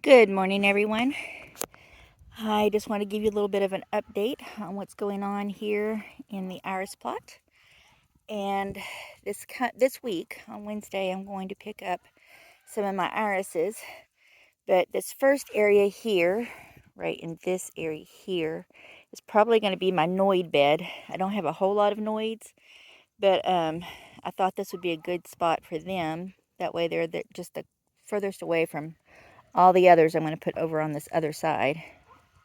Good morning, everyone. I just want to give you a little bit of an update on what's going on here in the iris plot. And this week, on Wednesday, I'm going to pick up some of my irises. But this first area here, right in this area here, is probably going to be my Noid bed. I don't have a whole lot of Noids, but I thought this would be a good spot for them. That way they're just the furthest away from all the others I'm going to put over on this other side,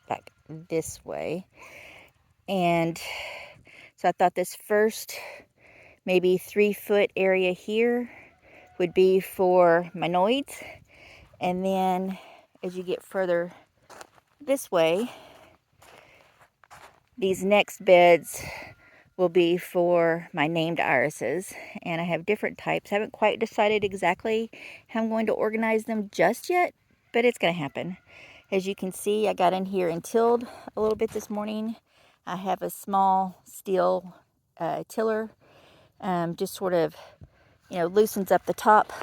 like this way. And so I thought this first maybe 3-foot area here would be for my Noids. And then as you get further this way, these next beds will be for my named irises. And I have different types. I haven't quite decided exactly how I'm going to organize them just yet, but it's going to happen. As you can see, I got in here and tilled a little bit this morning. I have a small steel tiller, just sort of, loosens up the top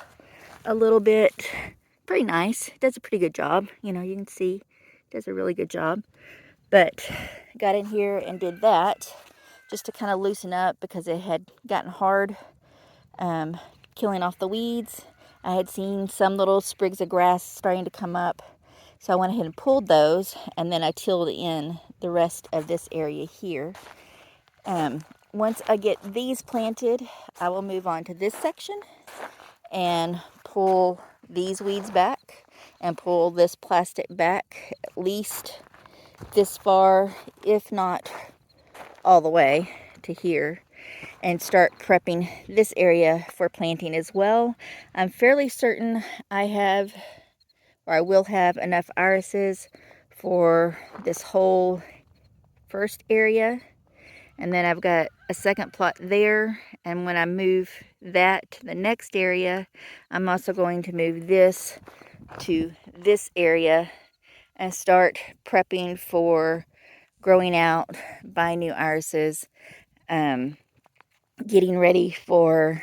a little bit. Pretty nice. Does a pretty good job. You can see does a really good job. But got in here and did that just to kind of loosen up because it had gotten hard, killing off the weeds. I had seen some little sprigs of grass starting to come up. So I went ahead and pulled those, and then I tilled in the rest of this area here. Once I get these planted, I will move on to this section and pull these weeds back and pull this plastic back at least this far, if not all the way to here, and start prepping this area for planting as well. I'm fairly certain I will have enough irises for this whole first area. And then I've got a second plot there. And when I move that to the next area, I'm also going to move this to this area and start prepping for growing out, buying new irises, getting ready for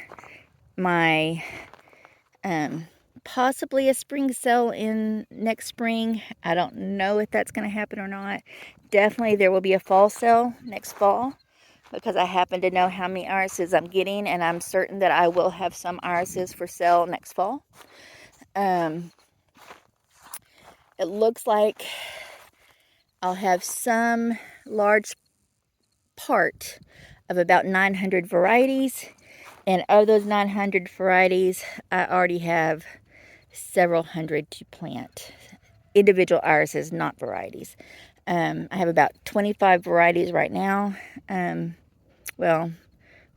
my possibly a spring sale in next spring. I don't know if that's going to happen or not. Definitely there will be a fall sale next fall because I happen to know how many irises I'm getting, and I'm certain that I will have some irises for sale next fall. It looks like I'll have some large part of about 900 varieties, and of those 900 varieties, I already have several hundred to plant. Individual irises, not varieties. I have about 25 varieties right now. Well,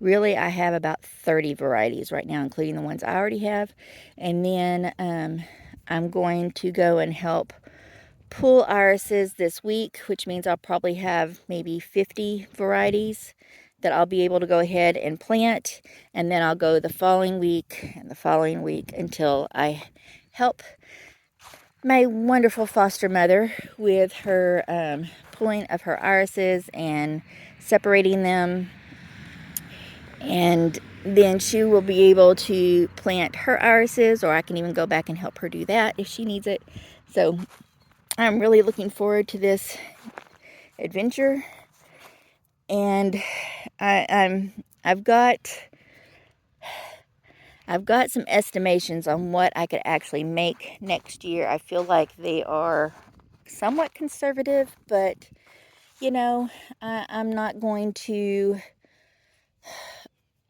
really, I have about 30 varieties right now, including the ones I already have. And then I'm going to go and help pull irises this week, which means I'll probably have maybe 50 varieties that I'll be able to go ahead and plant. And then I'll go the following week and the following week until I help my wonderful foster mother with her pulling of her irises and separating them. And then she will be able to plant her irises, or I can even go back and help her do that if she needs it. So I'm really looking forward to this adventure. And I've got some estimations on what I could actually make next year. I feel like they are somewhat conservative, but I'm not going to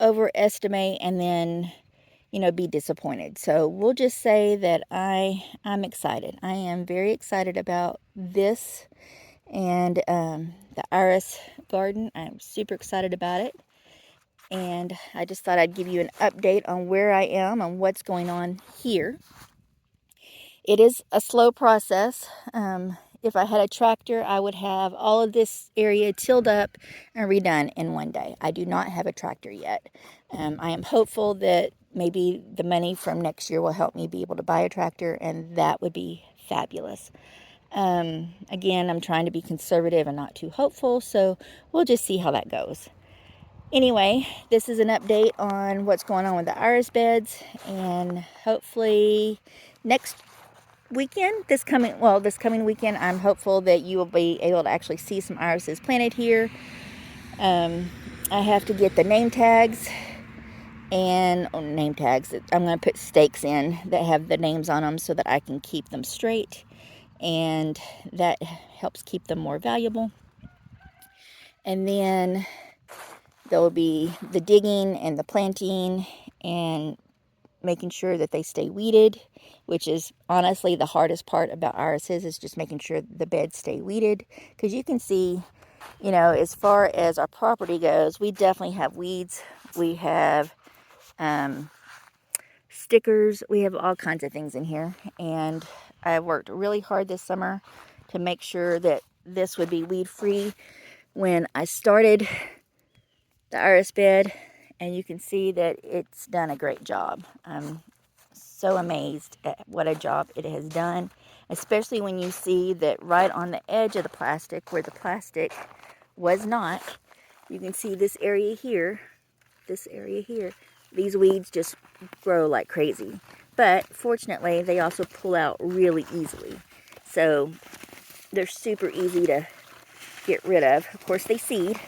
overestimate and then be disappointed. So we'll just say that I'm excited. I am very excited about this and the iris garden. I'm super excited about it. And I just thought I'd give you an update on where I am and what's going on here. It is a slow process. If I had a tractor, I would have all of this area tilled up and redone in one day. I do not have a tractor yet. I am hopeful that maybe the money from next year will help me be able to buy a tractor, and that would be fabulous. Again, I'm trying to be conservative and not too hopeful, so we'll just see how that goes. Anyway, this is an update on what's going on with the iris beds, and hopefully next weekend, this coming weekend, I'm hopeful that you will be able to actually see some irises planted here. I have to get the name tags and name tags. I'm going to put stakes in that have the names on them so that I can keep them straight, and that helps keep them more valuable. And then there will be the digging and the planting and making sure that they stay weeded, which is honestly the hardest part about irises, is just making sure the beds stay weeded. Because you can see, you know, as far as our property goes, we definitely have weeds. We have stickers. We have all kinds of things in here. And I worked really hard this summer to make sure that this would be weed free when I started the iris bed. And you can see that it's done a great job. I'm so amazed at what a job it has done, especially when you see that right on the edge of the plastic, where the plastic was not, you can see this area here, these weeds just grow like crazy. But fortunately, they also pull out really easily. So they're super easy to get rid of. Of course, they seed.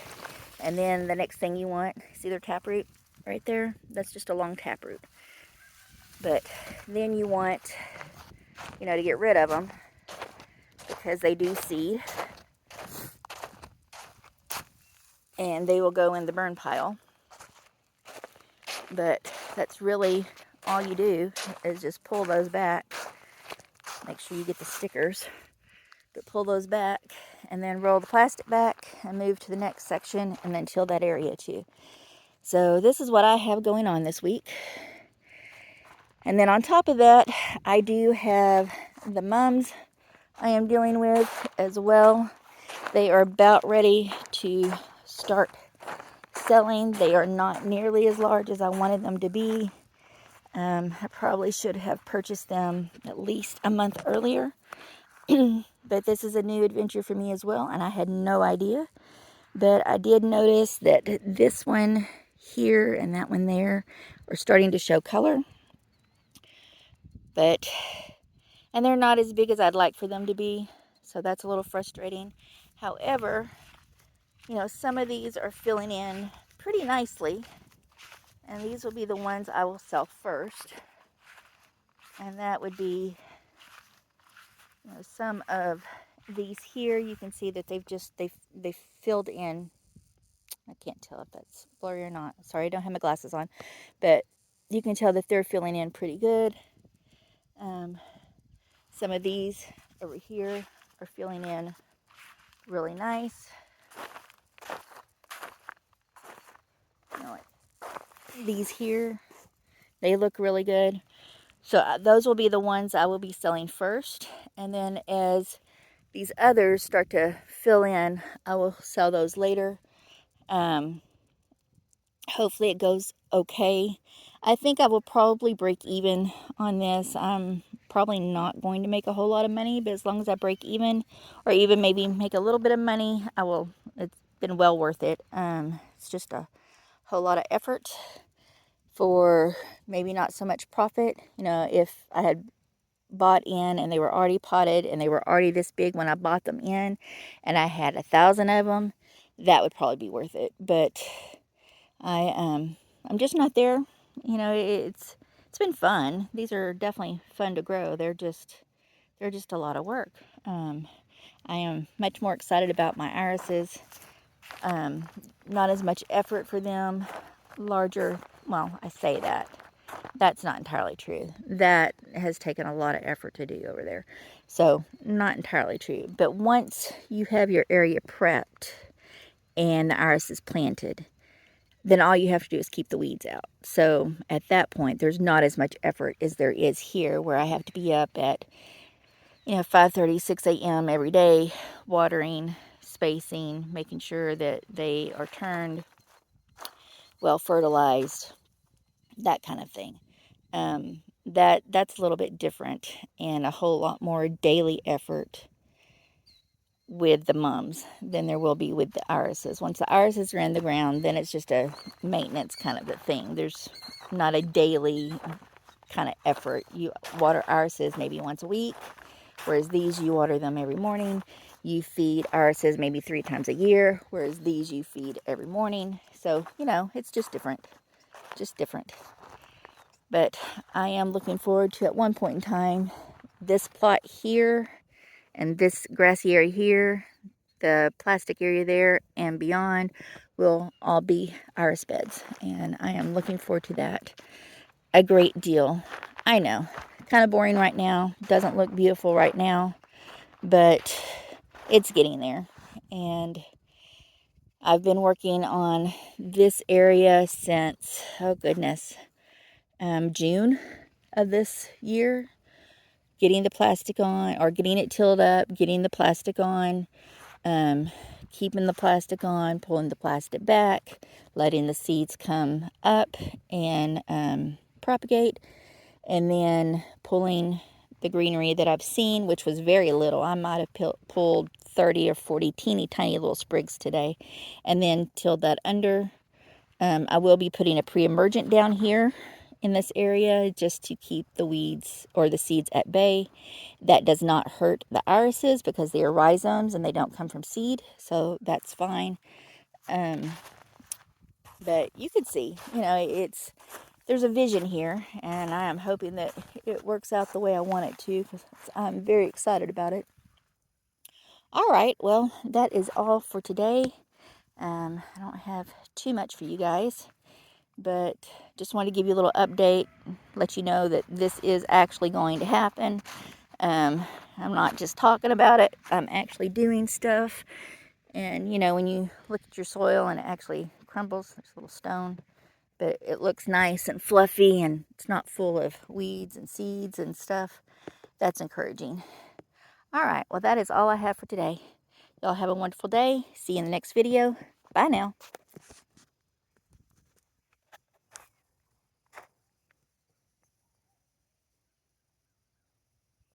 And then the next thing you want, see their taproot right there? That's just a long taproot. But then you want, you know, to get rid of them because they do seed. And they will go in the burn pile. But that's really all you do, is just pull those back. Make sure you get the stickers. But pull those back and then roll the plastic back and move to the next section and then till that area too. So this is what I have going on this week. And then on top of that, I do have the mums I am dealing with as well. They are about ready to start selling. They are not nearly as large as I wanted them to be. I probably should have purchased them at least a month earlier. But this is a new adventure for me as well, and I had no idea. But I did notice that this one here and that one there are starting to show color. And they're not as big as I'd like for them to be, so that's a little frustrating. However, you know, some of these are filling in pretty nicely, and these will be the ones I will sell first. And that would be, you know, some of these here. You can see that they've filled in. I can't tell if that's blurry or not. Sorry, I don't have my glasses on, but you can tell that they're filling in pretty good. Some of these over here are filling in really nice. You know, like these here, they look really good. So those will be the ones I will be selling first. And then as these others start to fill in, I will sell those later. Hopefully it goes okay. I think I will probably break even on this. I'm probably not going to make a whole lot of money, but as long as I break even, or even maybe make a little bit of money, I will. It's been well worth it. It's just a whole lot of effort for maybe not so much profit. You know, if I had bought in and they were already potted and they were already this big when I bought them in, and I had 1,000 of them, that would probably be worth it. But I'm just not there. You know, it's been fun. These are definitely fun to grow. They're just a lot of work. I am much more excited about my irises. Not as much effort for them. Larger, well, I say that. That's not entirely true. That has taken a lot of effort to do over there. So, not entirely true. But once you have your area prepped and the iris is planted, then all you have to do is keep the weeds out. So at that point, there's not as much effort as there is here, where I have to be up at, 5:30, 6 a.m. every day, watering, spacing, making sure that they are turned, well fertilized, that kind of thing. That's a little bit different and a whole lot more daily effort with the mums than there will be with the irises. Once the irises are in the ground, then it's just a maintenance kind of a thing. There's not a daily kind of effort. You water irises maybe once a week, whereas these you water them every morning. You feed irises maybe 3 times a year, whereas these you feed every morning. So, you know, it's just different. Just different. But I am looking forward to, at one point in time, this plot here and this grassy area here, the plastic area there and beyond will all be iris beds. And I am looking forward to that a great deal. I know, kind of boring right now, doesn't look beautiful right now, but it's getting there. And I've been working on this area since, oh goodness, June of this year, getting the plastic on, or getting it tilled up, getting the plastic on, keeping the plastic on, pulling the plastic back, letting the seeds come up and propagate, and then pulling the greenery that I've seen, which was very little. I might have pulled 30 or 40 teeny tiny little sprigs today, and then tilled that under. I will be putting a pre-emergent down here in this area just to keep the weeds or the seeds at bay. That does not hurt the irises because they are rhizomes and they don't come from seed, so that's fine. But you can see, you know, there's a vision here, and I am hoping that it works out the way I want it to, because I'm very excited about it. All right, well, that is all for today. I don't have too much for you guys, but just wanted to give you a little update, let you know that this is actually going to happen. I'm not just talking about it, I'm actually doing stuff. And you know, when you look at your soil and it actually crumbles, there's a little stone, but it looks nice and fluffy and it's not full of weeds and seeds and stuff, that's encouraging. All right, well, that is all I have for today. Y'all have a wonderful day. See you in the next video. Bye now.